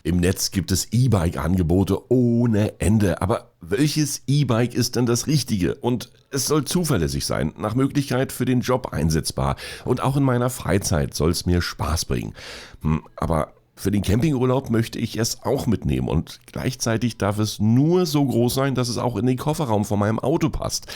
Im Netz gibt es E-Bike-Angebote ohne Ende, aber welches E-Bike ist denn das Richtige? Und es soll zuverlässig sein, nach Möglichkeit für den Job einsetzbar und auch in meiner Freizeit soll es mir Spaß bringen. Aber für den Campingurlaub möchte ich es auch mitnehmen und gleichzeitig darf es nur so groß sein, dass es auch in den Kofferraum von meinem Auto passt.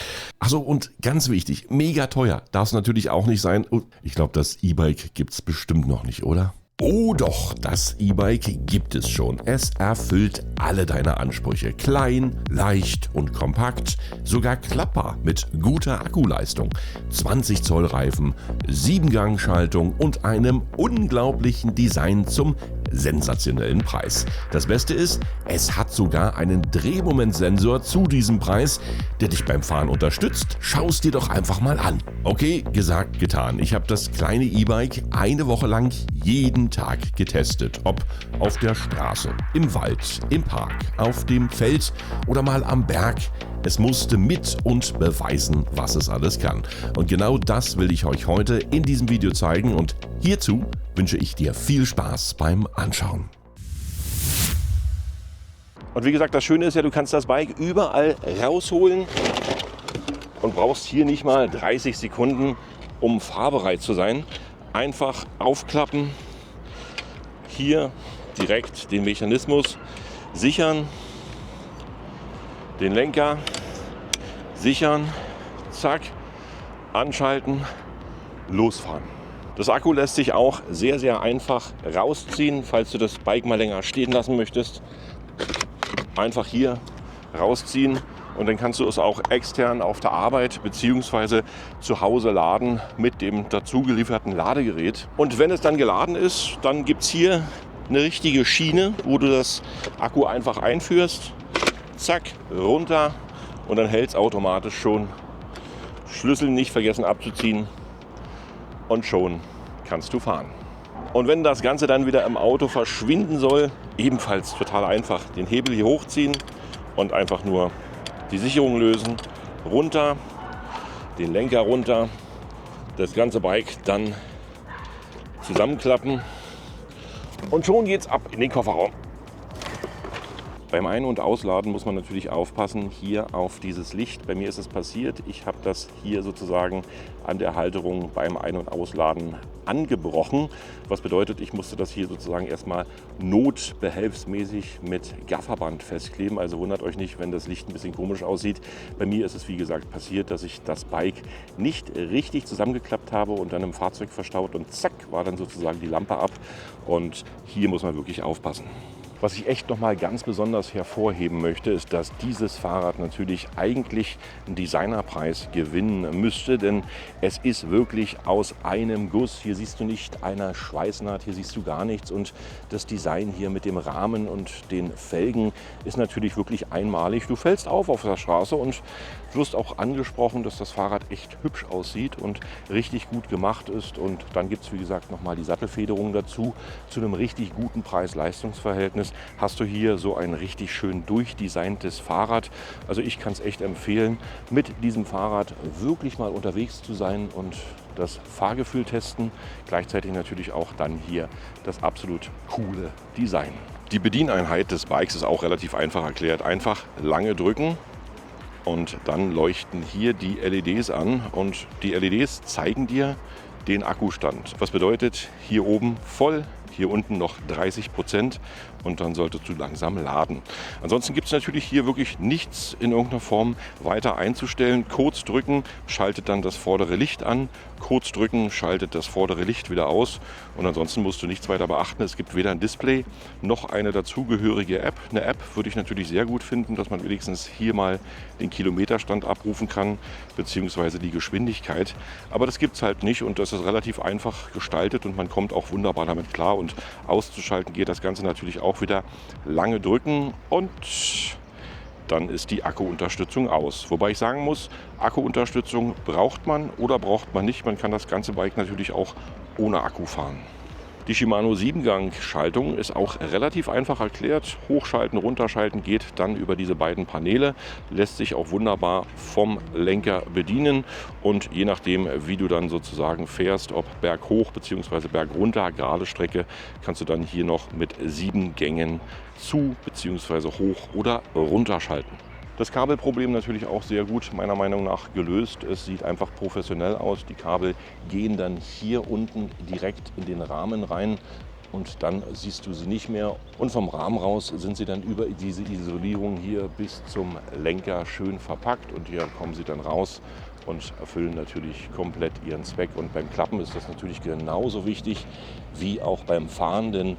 Achso, und ganz wichtig, mega teuer darf es natürlich auch nicht sein. Und ich glaube, das E-Bike gibt's bestimmt noch nicht, oder? Oh doch, das E-Bike gibt es schon. Es erfüllt alle deine Ansprüche. Klein, leicht und kompakt, sogar klappbar mit guter Akkuleistung. 20 Zoll Reifen, 7-Gang-Schaltung und einem unglaublichen Design zum sensationellen Preis. Das Beste ist, es hat sogar einen Drehmomentsensor zu diesem Preis, der dich beim Fahren unterstützt. Schau es dir doch einfach mal an. Okay, gesagt, getan. Ich habe das kleine E-Bike eine Woche lang jeden Tag getestet. Ob auf der Straße, im Wald, im Park, auf dem Feld oder mal am Berg. Es musste mit und beweisen, was es alles kann. Und genau das will ich euch heute in diesem Video zeigen und hierzu wünsche ich dir viel Spaß beim Anschauen. Und wie gesagt, das Schöne ist ja, du kannst das Bike überall rausholen und brauchst hier nicht mal 30 Sekunden, um fahrbereit zu sein. Einfach aufklappen, hier direkt den Mechanismus sichern, den Lenker sichern, zack, anschalten, losfahren. Das Akku lässt sich auch sehr, sehr einfach rausziehen, falls du das Bike mal länger stehen lassen möchtest. Einfach hier rausziehen und dann kannst du es auch extern auf der Arbeit bzw. zu Hause laden mit dem dazu gelieferten Ladegerät. Und wenn es dann geladen ist, dann gibt es hier eine richtige Schiene, wo du das Akku einfach einführst. Zack, runter und dann hält es automatisch schon. Schlüssel nicht vergessen abzuziehen und schon kannst du fahren. Und wenn das Ganze dann wieder im Auto verschwinden soll, ebenfalls total einfach. Den Hebel hier hochziehen und einfach nur die Sicherung lösen, runter, den Lenker runter, das ganze Bike dann zusammenklappen und schon geht's ab in den Kofferraum. Beim Ein- und Ausladen muss man natürlich aufpassen hier auf dieses Licht. Bei mir ist es passiert, ich habe das hier sozusagen an der Halterung beim Ein- und Ausladen angebrochen. Was bedeutet, ich musste das hier sozusagen erstmal notbehelfsmäßig mit Gafferband festkleben. Also wundert euch nicht, wenn das Licht ein bisschen komisch aussieht. Bei mir ist es wie gesagt passiert, dass ich das Bike nicht richtig zusammengeklappt habe und dann im Fahrzeug verstaut und zack war dann sozusagen die Lampe ab. Und hier muss man wirklich aufpassen. Was ich echt nochmal ganz besonders hervorheben möchte, ist, dass dieses Fahrrad natürlich eigentlich einen Designerpreis gewinnen müsste, denn es ist wirklich aus einem Guss. Hier siehst du nicht eine Schweißnaht, hier siehst du gar nichts und das Design hier mit dem Rahmen und den Felgen ist natürlich wirklich einmalig. Du fällst auf der Straße und wirst auch angesprochen, dass das Fahrrad echt hübsch aussieht und richtig gut gemacht ist. Und dann gibt es wie gesagt nochmal die Sattelfederung dazu. Zu einem richtig guten Preis-Leistungs-Verhältnis hast du hier so ein richtig schön durchdesigntes Fahrrad. Also ich kann es echt empfehlen, mit diesem Fahrrad wirklich mal unterwegs zu sein und das Fahrgefühl testen. Gleichzeitig natürlich auch dann hier das absolut coole Design. Die Bedieneinheit des Bikes ist auch relativ einfach erklärt. Einfach lange drücken. Und dann leuchten hier die LEDs an und die LEDs zeigen dir den Akkustand. Was bedeutet, hier oben voll, hier unten noch 30% und dann solltest du langsam laden. Ansonsten gibt es natürlich hier wirklich nichts in irgendeiner Form weiter einzustellen. Kurz drücken, schaltet dann das vordere Licht an. Kurz drücken, schaltet das vordere Licht wieder aus. Und ansonsten musst du nichts weiter beachten. Es gibt weder ein Display noch eine dazugehörige App. Eine App würde ich natürlich sehr gut finden, dass man wenigstens hier mal den Kilometerstand abrufen kann, beziehungsweise die Geschwindigkeit. Aber das gibt es halt nicht und das ist relativ einfach gestaltet und man kommt auch wunderbar damit klar. Und auszuschalten geht das Ganze natürlich auch wieder lange drücken und dann ist die Akkuunterstützung aus. Wobei ich sagen muss, Akkuunterstützung braucht man oder braucht man nicht. Man kann das ganze Bike natürlich auch ohne Akku fahren. Die Shimano 7-Gang-Schaltung ist auch relativ einfach erklärt. Hochschalten, runterschalten geht dann über diese beiden Paneele, lässt sich auch wunderbar vom Lenker bedienen und je nachdem, wie du dann sozusagen fährst, ob berghoch bzw. bergunter, gerade Strecke, kannst du dann hier noch mit 7 Gängen zu bzw. hoch oder runterschalten. Das Kabelproblem natürlich auch sehr gut meiner Meinung nach gelöst. Es sieht einfach professionell aus. Die Kabel gehen dann hier unten direkt in den Rahmen rein und dann siehst du sie nicht mehr. Und vom Rahmen raus sind sie dann über diese Isolierung hier bis zum Lenker schön verpackt und hier kommen sie dann raus und erfüllen natürlich komplett ihren Zweck. Und beim Klappen ist das natürlich genauso wichtig wie auch beim Fahren, denn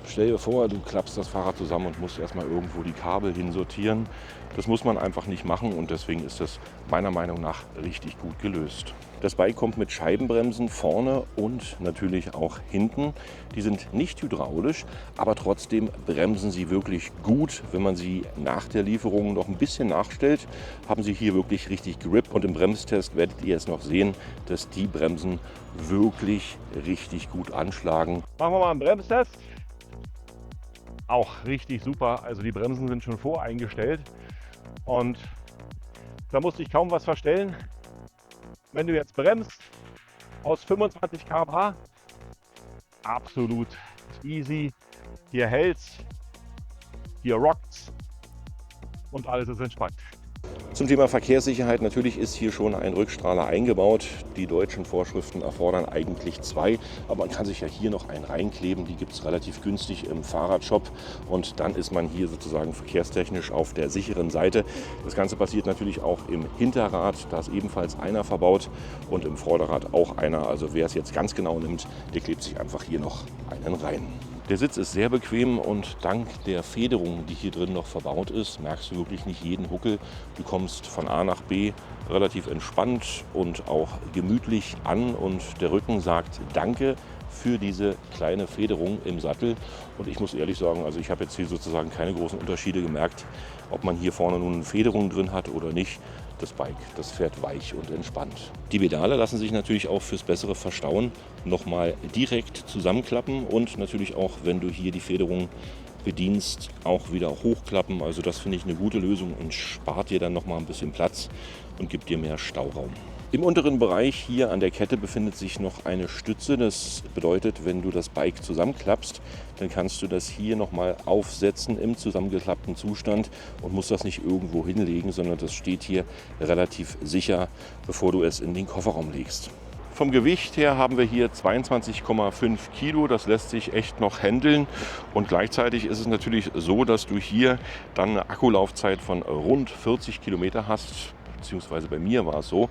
stell dir vor, du klappst das Fahrrad zusammen und musst erstmal irgendwo die Kabel hinsortieren. Das muss man einfach nicht machen und deswegen ist das meiner Meinung nach richtig gut gelöst. Das Bike kommt mit Scheibenbremsen vorne und natürlich auch hinten. Die sind nicht hydraulisch, aber trotzdem bremsen sie wirklich gut. Wenn man sie nach der Lieferung noch ein bisschen nachstellt, haben sie hier wirklich richtig Grip. Und im Bremstest werdet ihr es noch sehen, dass die Bremsen wirklich richtig gut anschlagen. Machen wir mal einen Bremstest. Auch richtig super. Also die Bremsen sind schon voreingestellt und da musste ich kaum was verstellen. Wenn du jetzt bremst aus 25 km/h, absolut easy. Hier hält's, hier rockt's und alles ist entspannt. Zum Thema Verkehrssicherheit, natürlich ist hier schon ein Rückstrahler eingebaut. Die deutschen Vorschriften erfordern eigentlich 2, aber man kann sich ja hier noch einen reinkleben. Die gibt es relativ günstig im Fahrradshop und dann ist man hier sozusagen verkehrstechnisch auf der sicheren Seite. Das Ganze passiert natürlich auch im Hinterrad, da ist ebenfalls einer verbaut und im Vorderrad auch einer. Also wer es jetzt ganz genau nimmt, der klebt sich einfach hier noch einen rein. Der Sitz ist sehr bequem und dank der Federung, die hier drin noch verbaut ist, merkst du wirklich nicht jeden Huckel. Du kommst von A nach B relativ entspannt und auch gemütlich an und der Rücken sagt Danke für diese kleine Federung im Sattel. Und ich muss ehrlich sagen, also ich habe jetzt hier sozusagen keine großen Unterschiede gemerkt, ob man hier vorne nun eine Federung drin hat oder nicht. Das Bike, das fährt weich und entspannt. Die Pedale lassen sich natürlich auch fürs bessere Verstauen nochmal direkt zusammenklappen und natürlich auch, wenn du hier die Federung bedienst, auch wieder hochklappen. Also das finde ich eine gute Lösung und spart dir dann nochmal ein bisschen Platz und gibt dir mehr Stauraum. Im unteren Bereich hier an der Kette befindet sich noch eine Stütze. Das bedeutet, wenn du das Bike zusammenklappst, dann kannst du das hier nochmal aufsetzen im zusammengeklappten Zustand und musst das nicht irgendwo hinlegen, sondern das steht hier relativ sicher, bevor du es in den Kofferraum legst. Vom Gewicht her haben wir hier 22,5 Kilo. Das lässt sich echt noch handeln. Und gleichzeitig ist es natürlich so, dass du hier dann eine Akkulaufzeit von rund 40 Kilometer hast. Beziehungsweise bei mir war es so.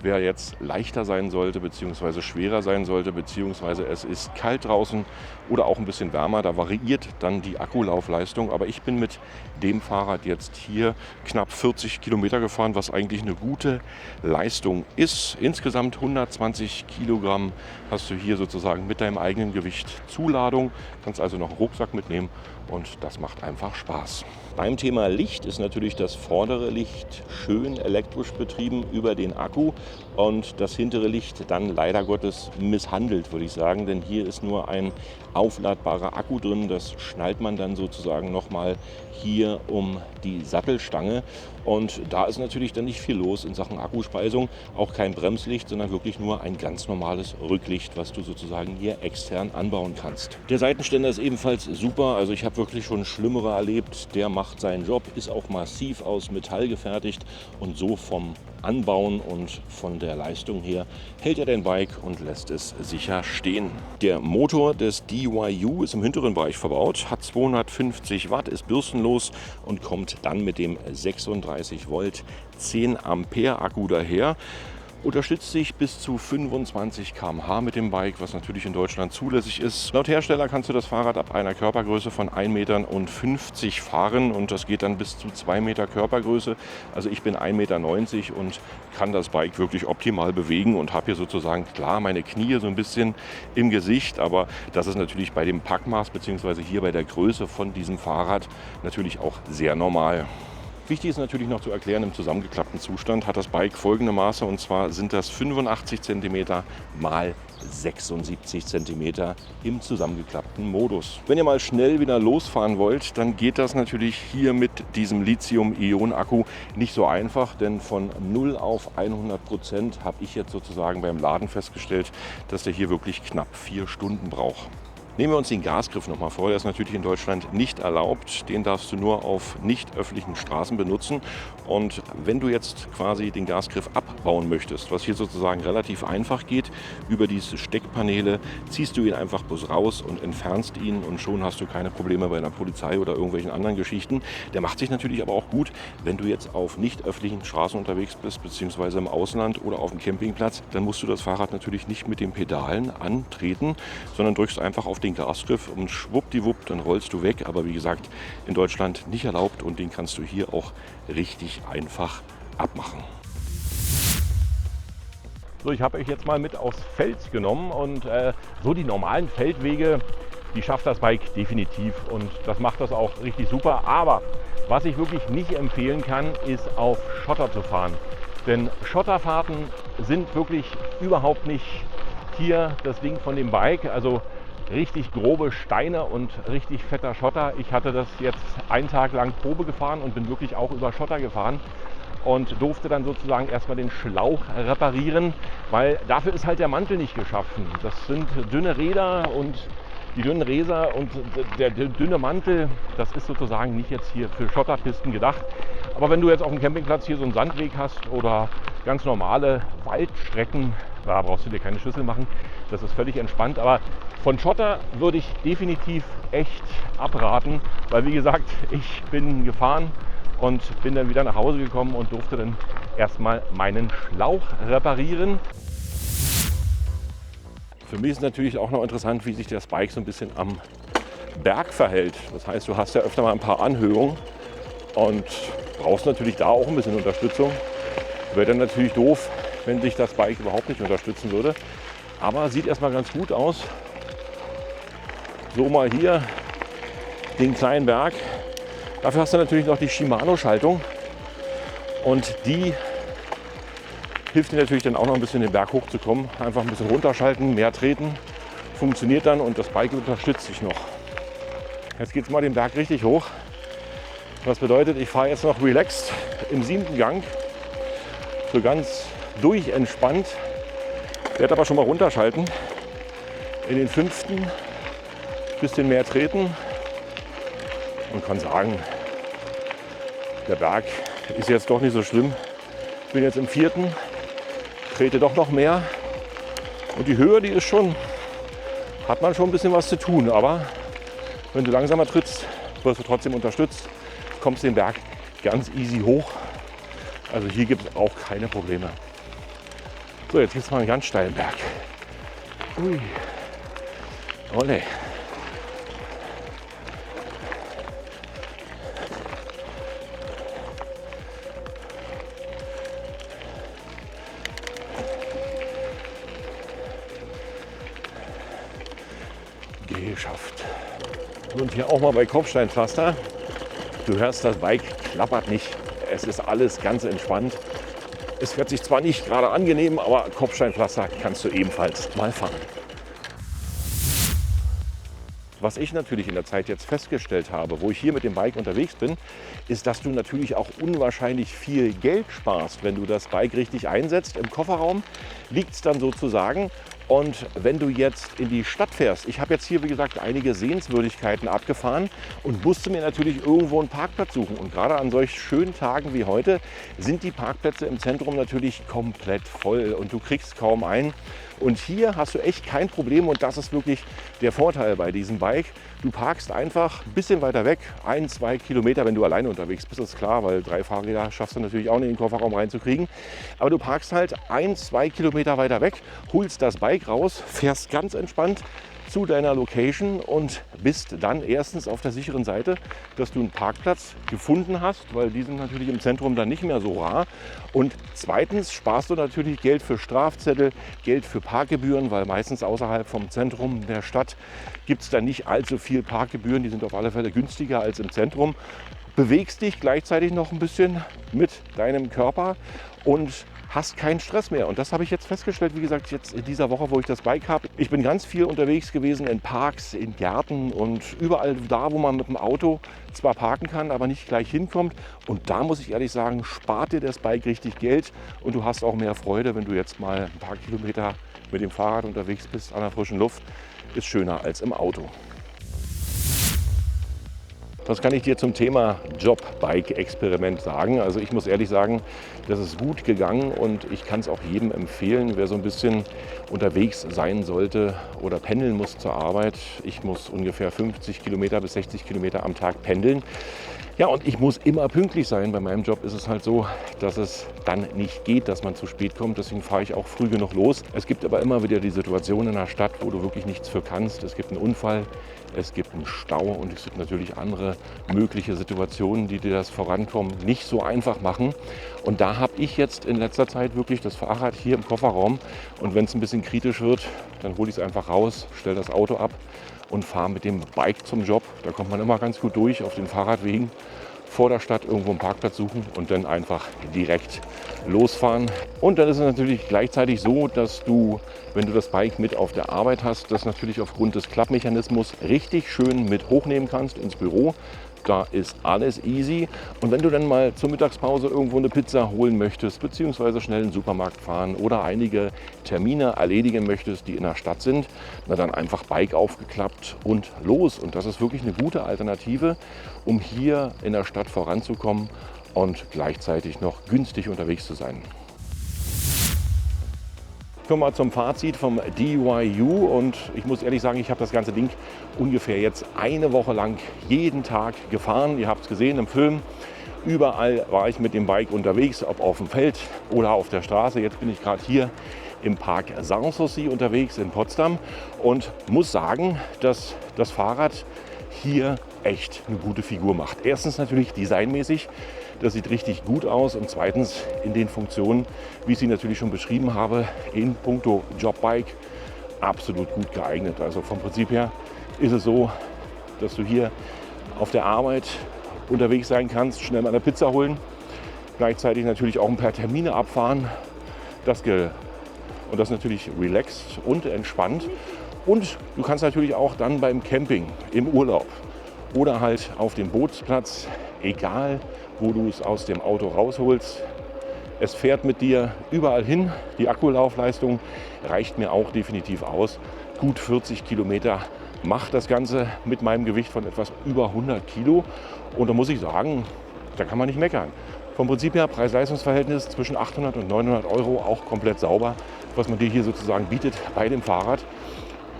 Wer jetzt leichter sein sollte, beziehungsweise schwerer sein sollte, beziehungsweise es ist kalt draußen oder auch ein bisschen wärmer, da variiert dann die Akkulaufleistung. Aber ich bin mit dem Fahrrad jetzt hier knapp 40 Kilometer gefahren, was eigentlich eine gute Leistung ist. Insgesamt 120 Kilogramm hast du hier sozusagen mit deinem eigenen Gewicht Zuladung. Kannst also noch einen Rucksack mitnehmen und das macht einfach Spaß. Beim Thema Licht ist natürlich das vordere Licht schön elektrisch betrieben über den Akku und das hintere Licht dann leider Gottes misshandelt, würde ich sagen, denn hier ist nur ein aufladbarer Akku drin. Das schnallt man dann sozusagen nochmal hier um die Sattelstange und da ist natürlich dann nicht viel los in Sachen Akkuspeisung, auch kein Bremslicht, sondern wirklich nur ein ganz normales Rücklicht, was du sozusagen hier extern anbauen kannst. Der Seitenständer ist ebenfalls super, also ich habe wirklich schon schlimmere erlebt. Der macht seinen Job, ist auch massiv aus Metall gefertigt und so vom Anbauen und von der Leistung her hält er dein Bike und lässt es sicher stehen. Der Motor des DYU ist im hinteren Bereich verbaut, hat 250 Watt, ist bürstenlos und kommt dann mit dem 36 Volt 10 Ampere Akku daher. Unterstützt sich bis zu 25 km/h mit dem Bike, was natürlich in Deutschland zulässig ist. Laut Hersteller kannst du das Fahrrad ab einer Körpergröße von 1,50 Metern fahren und das geht dann bis zu 2 Meter Körpergröße. Also ich bin 1,90 Meter und kann das Bike wirklich optimal bewegen und habe hier sozusagen klar meine Knie so ein bisschen im Gesicht, aber das ist natürlich bei dem Packmaß bzw. hier bei der Größe von diesem Fahrrad natürlich auch sehr normal. Wichtig ist natürlich noch zu erklären, im zusammengeklappten Zustand hat das Bike folgende Maße und zwar sind das 85 cm mal 76 cm im zusammengeklappten Modus. Wenn ihr mal schnell wieder losfahren wollt, dann geht das natürlich hier mit diesem Lithium-Ionen-Akku nicht so einfach, denn von 0 auf 100% habe ich jetzt sozusagen beim Laden festgestellt, dass der hier wirklich knapp 4 Stunden braucht. Nehmen wir uns den Gasgriff nochmal vor, der ist natürlich in Deutschland nicht erlaubt. Den darfst du nur auf nicht öffentlichen Straßen benutzen. Und wenn du jetzt quasi den Gasgriff abbauen möchtest, was hier sozusagen relativ einfach geht, über diese Steckpaneele ziehst du ihn einfach bloß raus und entfernst ihn und schon hast du keine Probleme bei einer Polizei oder irgendwelchen anderen Geschichten. Der macht sich natürlich aber auch gut, wenn du jetzt auf nicht öffentlichen Straßen unterwegs bist, beziehungsweise im Ausland oder auf dem Campingplatz, dann musst du das Fahrrad natürlich nicht mit den Pedalen antreten, sondern drückst einfach auf den Gasgriff und schwuppdiwupp, dann rollst du weg. Aber wie gesagt, in Deutschland nicht erlaubt und den kannst du hier auch richtig einfach abmachen. So, ich habe euch jetzt mal mit aufs Feld genommen und so die normalen Feldwege, die schafft das Bike definitiv und das macht das auch richtig super. Aber was ich wirklich nicht empfehlen kann, ist auf Schotter zu fahren. Denn Schotterfahrten sind wirklich überhaupt nicht hier das Ding von dem Bike. Also richtig grobe Steine und richtig fetter Schotter. Ich hatte das jetzt einen Tag lang Probe gefahren und bin wirklich auch über Schotter gefahren und durfte dann sozusagen erstmal den Schlauch reparieren, weil dafür ist halt der Mantel nicht geschaffen. Das sind dünne Räder und die dünnen Räder und der dünne Mantel, das ist sozusagen nicht jetzt hier für Schotterpisten gedacht. Aber wenn du jetzt auf dem Campingplatz hier so einen Sandweg hast oder ganz normale Waldstrecken, da brauchst du dir keine Schlüssel machen, das ist völlig entspannt. Aber von Schotter würde ich definitiv echt abraten, weil wie gesagt, ich bin gefahren und bin dann wieder nach Hause gekommen und durfte dann erstmal meinen Schlauch reparieren. Für mich ist natürlich auch noch interessant, wie sich das Bike so ein bisschen am Berg verhält. Das heißt, du hast ja öfter mal ein paar Anhöhungen und brauchst natürlich da auch ein bisschen Unterstützung. Wäre dann natürlich doof, wenn sich das Bike überhaupt nicht unterstützen würde. Aber sieht erstmal ganz gut aus. So mal hier den kleinen Berg. Dafür hast du natürlich noch die Shimano-Schaltung und die hilft dir natürlich dann auch noch ein bisschen den Berg hochzukommen. Einfach ein bisschen runterschalten, mehr treten, funktioniert dann und das Bike unterstützt sich noch. Jetzt geht es mal den Berg richtig hoch. Das bedeutet, ich fahre jetzt noch relaxed im 7. Gang, so ganz durchentspannt. Werde aber schon mal runterschalten. In den 5. bisschen mehr treten und kann sagen, der Berg ist jetzt doch nicht so schlimm. Ich bin jetzt im 4. trete doch noch mehr und die Höhe, die ist schon, hat man schon ein bisschen was zu tun, aber wenn du langsamer trittst, wirst du trotzdem unterstützt, kommst den Berg ganz easy hoch. Also hier gibt es auch keine Probleme. So, jetzt gibt es mal einen ganz steilen Berg. Ui. Olle. Geschafft. Und hier auch mal bei Kopfsteinpflaster. Du hörst, das Bike klappert nicht. Es ist alles ganz entspannt. Es fährt sich zwar nicht gerade angenehm, aber Kopfsteinpflaster kannst du ebenfalls mal fahren. Was ich natürlich in der Zeit jetzt festgestellt habe, wo ich hier mit dem Bike unterwegs bin, ist, dass du natürlich auch unwahrscheinlich viel Geld sparst, wenn du das Bike richtig einsetzt. Im Kofferraum liegt es dann sozusagen. Und wenn du jetzt in die Stadt fährst, ich habe jetzt hier, wie gesagt, einige Sehenswürdigkeiten abgefahren und musste mir natürlich irgendwo einen Parkplatz suchen. Und gerade an solch schönen Tagen wie heute sind die Parkplätze im Zentrum natürlich komplett voll und du kriegst kaum einen. Und hier hast du echt kein Problem und das ist wirklich der Vorteil bei diesem Bike. Du parkst einfach ein bisschen weiter weg, 1-2 Kilometer, wenn du alleine unterwegs bist, ist klar, weil 3 Fahrräder schaffst du natürlich auch nicht in den Kofferraum reinzukriegen. Aber du parkst halt 1-2 Kilometer weiter weg, holst das Bike raus, fährst ganz entspannt zu deiner Location und bist dann erstens auf der sicheren Seite, dass du einen Parkplatz gefunden hast, weil die sind natürlich im Zentrum dann nicht mehr so rar. Und zweitens sparst du natürlich Geld für Strafzettel, Geld für Parkgebühren, weil meistens außerhalb vom Zentrum der Stadt gibt es dann nicht allzu viel Parkgebühren. Die sind auf alle Fälle günstiger als im Zentrum. Bewegst dich gleichzeitig noch ein bisschen mit deinem Körper und hast keinen Stress mehr. Und das habe ich jetzt festgestellt, wie gesagt, jetzt in dieser Woche, wo ich das Bike habe. Ich bin ganz viel unterwegs gewesen in Parks, in Gärten und überall da, wo man mit dem Auto zwar parken kann, aber nicht gleich hinkommt. Und da muss ich ehrlich sagen, spart dir das Bike richtig Geld und du hast auch mehr Freude, wenn du jetzt mal ein paar Kilometer mit dem Fahrrad unterwegs bist an der frischen Luft. Ist schöner als im Auto. Was kann ich dir zum Thema Job-Bike-Experiment sagen? Also ich muss ehrlich sagen, das ist gut gegangen und ich kann es auch jedem empfehlen, wer so ein bisschen unterwegs sein sollte oder pendeln muss zur Arbeit. Ich muss ungefähr 50 Kilometer bis 60 Kilometer am Tag pendeln. Ja, und ich muss immer pünktlich sein. Bei meinem Job ist es halt so, dass es dann nicht geht, dass man zu spät kommt. Deswegen fahre ich auch früh genug los. Es gibt aber immer wieder die Situation in der Stadt, wo du wirklich nichts für kannst. Es gibt einen Unfall, es gibt einen Stau und es gibt natürlich andere mögliche Situationen, die dir das Vorankommen nicht so einfach machen. Und da habe ich jetzt in letzter Zeit wirklich das Fahrrad hier im Kofferraum. Und wenn es ein bisschen kritisch wird, dann hole ich es einfach raus, stelle das Auto ab und fahre mit dem Bike zum Job. Da kommt man immer ganz gut durch auf den Fahrradwegen. Vor der Stadt irgendwo einen Parkplatz suchen und dann einfach direkt losfahren. Und dann ist es natürlich gleichzeitig so, dass du, wenn du das Bike mit auf der Arbeit hast, das natürlich aufgrund des Klappmechanismus richtig schön mit hochnehmen kannst ins Büro. Da ist alles easy. Und wenn du dann mal zur Mittagspause irgendwo eine Pizza holen möchtest, beziehungsweise schnell in den Supermarkt fahren oder einige Termine erledigen möchtest, die in der Stadt sind, na dann einfach Bike aufgeklappt und los. Und das ist wirklich eine gute Alternative, um hier in der Stadt voranzukommen und gleichzeitig noch günstig unterwegs zu sein. Kommen wir zum Fazit vom DYU und ich muss ehrlich sagen, ich habe das ganze Ding ungefähr jetzt eine Woche lang jeden Tag gefahren. Ihr habt es gesehen im Film. Überall war ich mit dem Bike unterwegs, ob auf dem Feld oder auf der Straße. Jetzt bin ich gerade hier im Park Sanssouci unterwegs in Potsdam und muss sagen, dass das Fahrrad hier echt eine gute Figur macht. Erstens natürlich designmäßig. Das sieht richtig gut aus und zweitens in den Funktionen, wie ich sie natürlich schon beschrieben habe, in puncto Jobbike absolut gut geeignet. Also vom Prinzip her ist es so, dass du hier auf der Arbeit unterwegs sein kannst, schnell mal eine Pizza holen, gleichzeitig natürlich auch ein paar Termine abfahren. Und das natürlich relaxed und entspannt. Und du kannst natürlich auch dann beim Camping, im Urlaub oder halt auf dem Bootsplatz, egal wo du es aus dem Auto rausholst, es fährt mit dir überall hin. Die Akkulaufleistung reicht mir auch definitiv aus. Gut 40 Kilometer macht das Ganze mit meinem Gewicht von etwas über 100 Kilo. Und da muss ich sagen, da kann man nicht meckern. Vom Prinzip her Preis-Leistungs-Verhältnis zwischen 800 und 900 Euro, auch komplett sauber, was man dir hier sozusagen bietet bei dem Fahrrad.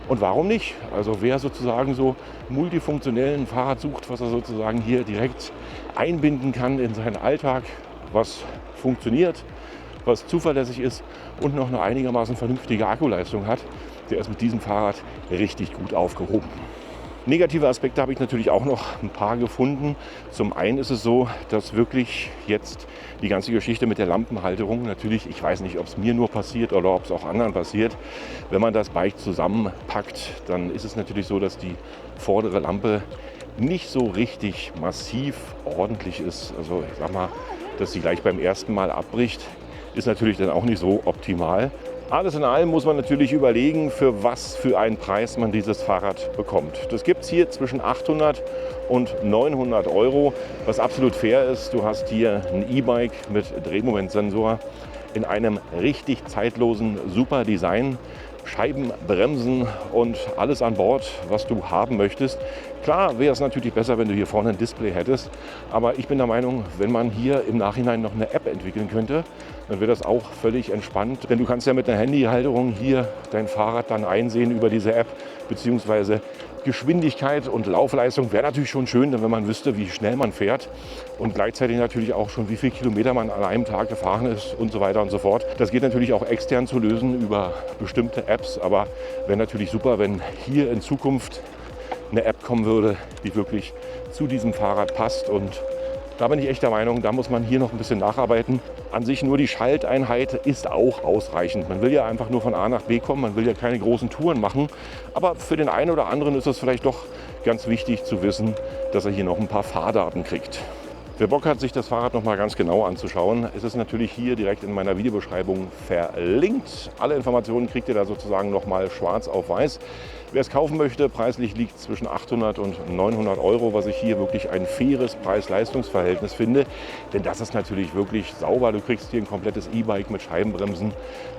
Und warum nicht? Also wer sozusagen so multifunktionellen Fahrrad sucht, was er sozusagen hier direkt einbinden kann in seinen Alltag, was funktioniert, was zuverlässig ist und noch eine einigermaßen vernünftige Akkuleistung hat, der ist mit diesem Fahrrad richtig gut aufgehoben. Negative Aspekte habe ich natürlich auch noch ein paar gefunden. Zum einen ist es so, dass wirklich jetzt die ganze Geschichte mit der Lampenhalterung natürlich, ich weiß nicht, ob es mir nur passiert oder ob es auch anderen passiert, wenn man das Bike zusammenpackt, dann ist es natürlich so, dass die vordere Lampe nicht so richtig massiv ordentlich ist. Also ich sag mal, dass sie gleich beim ersten Mal abbricht, ist natürlich dann auch nicht so optimal. Alles in allem muss man natürlich überlegen, für was für einen Preis man dieses Fahrrad bekommt. Das gibt es hier zwischen 800 und 900 Euro, was absolut fair ist. Du hast hier ein E-Bike mit Drehmomentsensor in einem richtig zeitlosen, super Design. Scheiben, Bremsen und alles an Bord, was du haben möchtest. Klar wäre es natürlich besser, wenn du hier vorne ein Display hättest, aber ich bin der Meinung, wenn man hier im Nachhinein noch eine App entwickeln könnte, dann wäre das auch völlig entspannt. Denn du kannst ja mit einer Handyhalterung hier dein Fahrrad dann einsehen über diese App, beziehungsweise Geschwindigkeit und Laufleistung wäre natürlich schon schön, wenn man wüsste, wie schnell man fährt und gleichzeitig natürlich auch schon, wie viele Kilometer man an einem Tag gefahren ist und so weiter und so fort. Das geht natürlich auch extern zu lösen über bestimmte Apps, aber wäre natürlich super, wenn hier in Zukunft eine App kommen würde, die wirklich zu diesem Fahrrad passt. Und da bin ich echt der Meinung, da muss man hier noch ein bisschen nacharbeiten. An sich nur die Schalteinheit ist auch ausreichend. Man will ja einfach nur von A nach B kommen, man will ja keine großen Touren machen. Aber für den einen oder anderen ist es vielleicht doch ganz wichtig zu wissen, dass er hier noch ein paar Fahrdaten kriegt. Wer Bock hat, sich das Fahrrad noch mal ganz genau anzuschauen, ist es natürlich hier direkt in meiner Videobeschreibung verlinkt. Alle Informationen kriegt ihr da sozusagen noch mal schwarz auf weiß. Wer es kaufen möchte, preislich liegt zwischen 800 und 900 Euro, was ich hier wirklich ein faires Preis-Leistungs-Verhältnis finde. Denn das ist natürlich wirklich sauber. Du kriegst hier ein komplettes E-Bike mit Scheibenbremsen,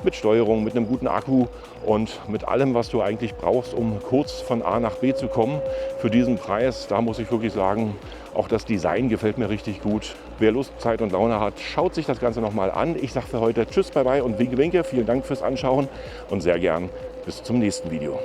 mit Steuerung, mit einem guten Akku und mit allem, was du eigentlich brauchst, um kurz von A nach B zu kommen. Für diesen Preis, da muss ich wirklich sagen, auch das Design gefällt mir richtig gut. Wer Lust, Zeit und Laune hat, schaut sich das Ganze nochmal an. Ich sage für heute Tschüss, bye bye und winke, winke. Vielen Dank fürs Anschauen und sehr gern bis zum nächsten Video.